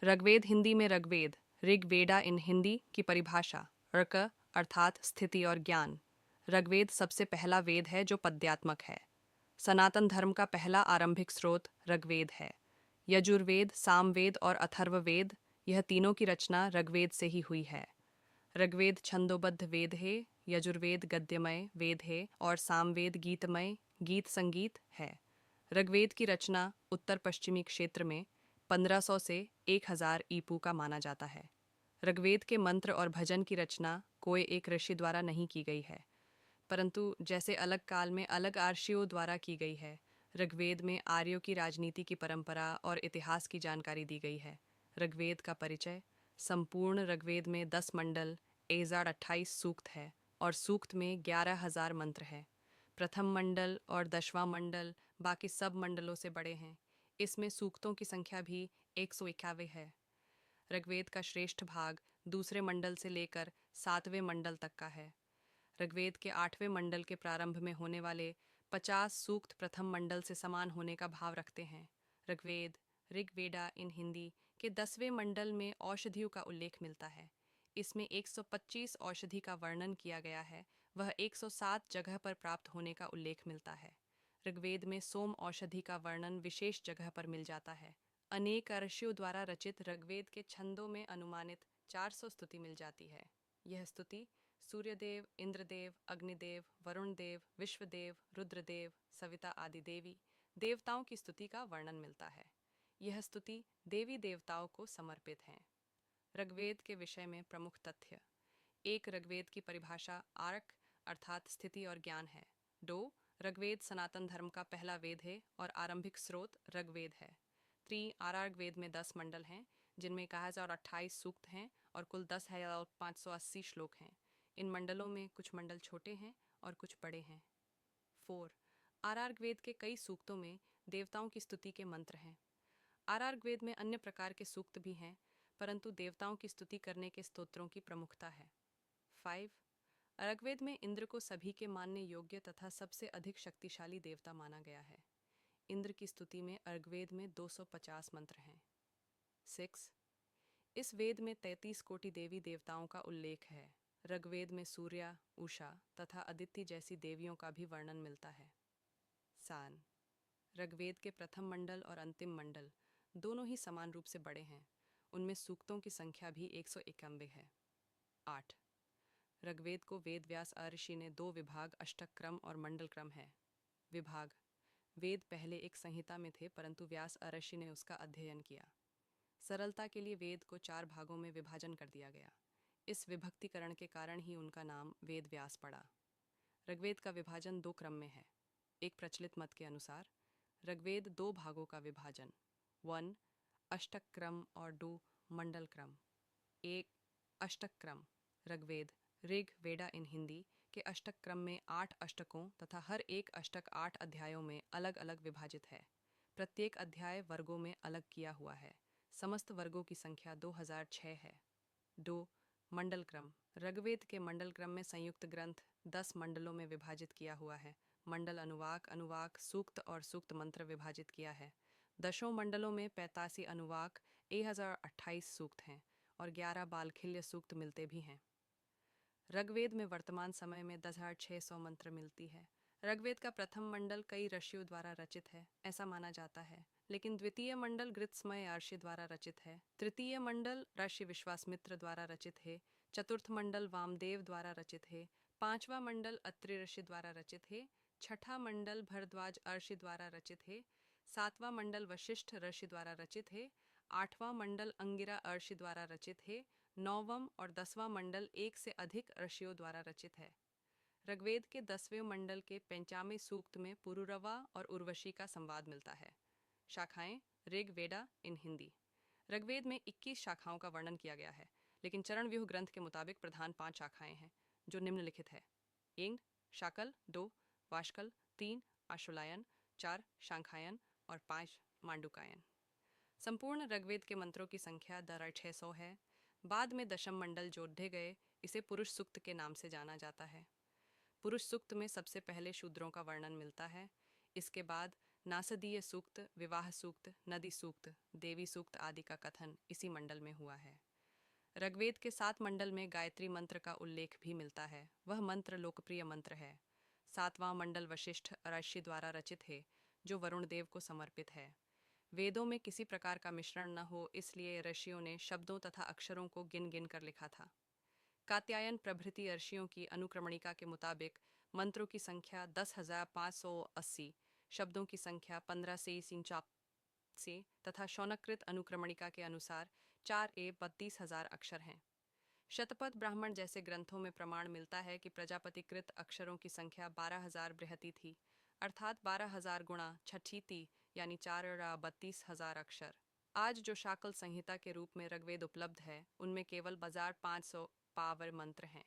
ऋग्वेद हिंदी में ऋग्वेद, ऋग्वेदा इन हिंदी की परिभाषा ऋक अर्थात स्थिति और ज्ञान। ऋग्वेद सबसे पहला वेद है जो पद्यात्मक है। सनातन धर्म का पहला आरंभिक स्रोत ऋग्वेद है। यजुर्वेद, सामवेद और अथर्ववेद, यह तीनों की रचना ऋग्वेद से ही हुई है। ऋग्वेद छंदोबद्ध वेद है, यजुर्वेद गद्यमय वेद है और सामवेद गीतमय गीत संगीत है। ऋग्वेद की रचना उत्तर पश्चिमी क्षेत्र में 1500 से 1000 ईपू का माना जाता है। ऋग्वेद के मंत्र और भजन की रचना कोई एक ऋषि द्वारा नहीं की गई है, परंतु जैसे अलग काल में अलग आर्षियों द्वारा की गई है। ऋग्वेद में आर्यों की राजनीति की परंपरा और इतिहास की जानकारी दी गई है। ऋग्वेद का परिचय। संपूर्ण ऋग्वेद में 10 मंडल, 28 सूक्त है और सूक्त में 11,000 मंत्र है। प्रथम मंडल और 10वां मंडल बाकी सब मंडलों से बड़े हैं। इसमें सूक्तों की संख्या भी 151 है। ऋग्वेद का श्रेष्ठ भाग दूसरे मंडल से लेकर 7वें मंडल तक का है। ऋग्वेद के 8वें मंडल के प्रारंभ में होने वाले 50 सूक्त प्रथम मंडल से समान होने का भाव रखते हैं। ऋग्वेद, ऋग्वेदा इन हिंदी के 10वें मंडल में औषधियों का उल्लेख मिलता है। इसमें 125 औषधि का वर्णन किया गया है। वह 107 जगह पर प्राप्त होने का उल्लेख मिलता है। ऋग्वेद में सोम औषधि का वर्णन विशेष जगह पर मिल जाता है। अनेक ऋषियों द्वारा रचित ऋग्वेद के छंदों में अनुमानित 400 स्तुति मिल जाती है। यह स्तुति सूर्यदेव, इंद्रदेव, अग्निदेव, वरुण देव, विश्वदेव, रुद्रदेव, सविता आदि देवी देवताओं की स्तुति का वर्णन मिलता है। यह स्तुति देवी देवताओं को समर्पित है। ऋग्वेद के विषय में प्रमुख तथ्य। एक, ऋग्वेद की परिभाषा आर्क अर्थात स्थिति और ज्ञान है। 2, ऋग्वेद सनातन धर्म का पहला वेद है और आरंभिक स्रोत ऋग्वेद है। 3, ऋग्वेद में 10 मंडल हैं जिनमें 1028 सूक्त हैं और कुल 10,580 श्लोक हैं। इन मंडलों में कुछ मंडल छोटे हैं और कुछ बड़े हैं। 4, ऋग्वेद के कई सूक्तों में देवताओं की स्तुति के मंत्र हैं। ऋग्वेद में अन्य प्रकार के सूक्त भी हैं, परंतु देवताओं की स्तुति करने के स्तोत्रों की प्रमुखता है। 5, ऋग्वेद में इंद्र को सभी के मानने योग्य तथा सबसे अधिक शक्तिशाली देवता माना गया है। इंद्र की स्तुति में ऋग्वेद में 250 मंत्र हैं। 6, इस वेद में 33 कोटि देवी देवताओं का उल्लेख है। ऋग्वेद में सूर्य, उषा तथा अदिति जैसी देवियों का भी वर्णन मिलता है। 7, ऋग्वेद के प्रथम मंडल और अंतिम मंडल दोनों ही समान रूप से बड़े हैं। उनमें सूक्तों की संख्या भी 191 है। 8, ऋग्वेद को वेद व्यास ऋषि ने 2 विभाग अष्टक क्रम और मंडल क्रम है। विभाग। वेद पहले एक संहिता में थे, परंतु व्यास ऋषि ने उसका अध्ययन किया। सरलता के लिए वेद को 4 भागों में विभाजन कर दिया गया। इस विभक्तिकरण के कारण ही उनका नाम वेद व्यास पड़ा। ऋग्वेद का विभाजन 2 क्रम में है। एक प्रचलित मत के अनुसार ऋग्वेद 2 भागों का विभाजन 1 अष्टक क्रम और 2 मंडल क्रम। 1 अष्टक क्रम। ऋग्वेद, ऋग वेदा इन हिंदी के अष्टक क्रम में 8 अष्टकों तथा हर एक अष्टक 8 अध्यायों में अलग अलग विभाजित है। प्रत्येक अध्याय वर्गों में अलग किया हुआ है। समस्त वर्गों की संख्या 2006 है। 2 मंडल क्रम। ऋग्वेद के मंडल क्रम में संयुक्त ग्रंथ 10 मंडलों में विभाजित किया हुआ है। मंडल अनुवाक, अनुवाक, सूक्त और सूक्त मंत्र विभाजित किया है। 10 मंडलों में 85 अनुवाक, 1028 सूक्त हैं और 11 बालखिल्य सूक्त मिलते भी हैं। ऋग्वेद में वर्तमान समय में 10,600 मंत्र मिलती है। ऋग्वेद का प्रथम मंडल कई ऋषियों द्वारा रचित है, ऐसा माना जाता है, लेकिन द्वितीय मंडल गृत्समय ऋषि द्वारा रचित है। तृतीय मंडल ऋषि विश्वामित्र द्वारा रचित है। चतुर्थ मंडल वामदेव द्वारा रचित है। 5वां मंडल अत्रि ऋषि द्वारा रचित है। 6ठा मंडल भरद्वाज ऋषि द्वारा रचित है। 7वां मंडल वशिष्ठ ऋषि द्वारा रचित है। 8वां मंडल अंगिरा ऋषि द्वारा रचित है। 9वां और 10वां मंडल एक से अधिक ऋषियों द्वारा रचित है। ऋग्वेद के 10वें मंडल के 95वें सूक्त में पुरुरवा और उर्वशी का संवाद मिलता है। शाखाएं ऋग वेदा इन हिंदी। ऋग्वेद में 21 शाखाओं का वर्णन किया गया है, लेकिन चरण व्यूह ग्रंथ के मुताबिक प्रधान 5 शाखाएं हैं जो निम्नलिखित है। इंग, शाकल 2, वाशकल 3, आशुलायन 4, शांखायन और 5 मांडुकायन। संपूर्ण ऋग्वेद के मंत्रों की संख्या 600 है। बाद में दशम मंडल जोड़े गए। इसे पुरुष सूक्त के नाम से जाना जाता है। पुरुष सूक्त में सबसे पहले शूद्रों का वर्णन मिलता है। इसके बाद नासदीय सूक्त, विवाह सूक्त, नदी सूक्त, देवी सूक्त आदि का कथन इसी मंडल में हुआ है। ऋग्वेद के 7 मंडल में गायत्री मंत्र का उल्लेख भी मिलता है। वह मंत्र लोकप्रिय मंत्र है। 7वां मंडल वशिष्ठ ऋषि द्वारा रचित है, जो वरुण देव को समर्पित है। वेदों में किसी प्रकार का मिश्रण न हो, इसलिए ऋषियों ने शब्दों तथा अक्षरों को गिन गिन कर लिखा था। कात्यायन प्रभृति ऋषियों की अनुक्रमणिका के मुताबिक मंत्रों की संख्या 10,580, शब्दों की संख्या 15 से तथा शौनकृत अनुक्रमणिका के अनुसार 4,32,000 अक्षर हैं। शतपथ ब्राह्मण जैसे ग्रंथों में प्रमाण मिलता है कि प्रजापतिकृत अक्षरों की संख्या 12,000 बृहति थी, अर्थात 12,000 गुणा छठी यानी 4,32,000 अक्षर। आज जो शाकल संहिता के रूप में ऋग्वेद उपलब्ध है, उनमें केवल 500 पावर मंत्र हैं।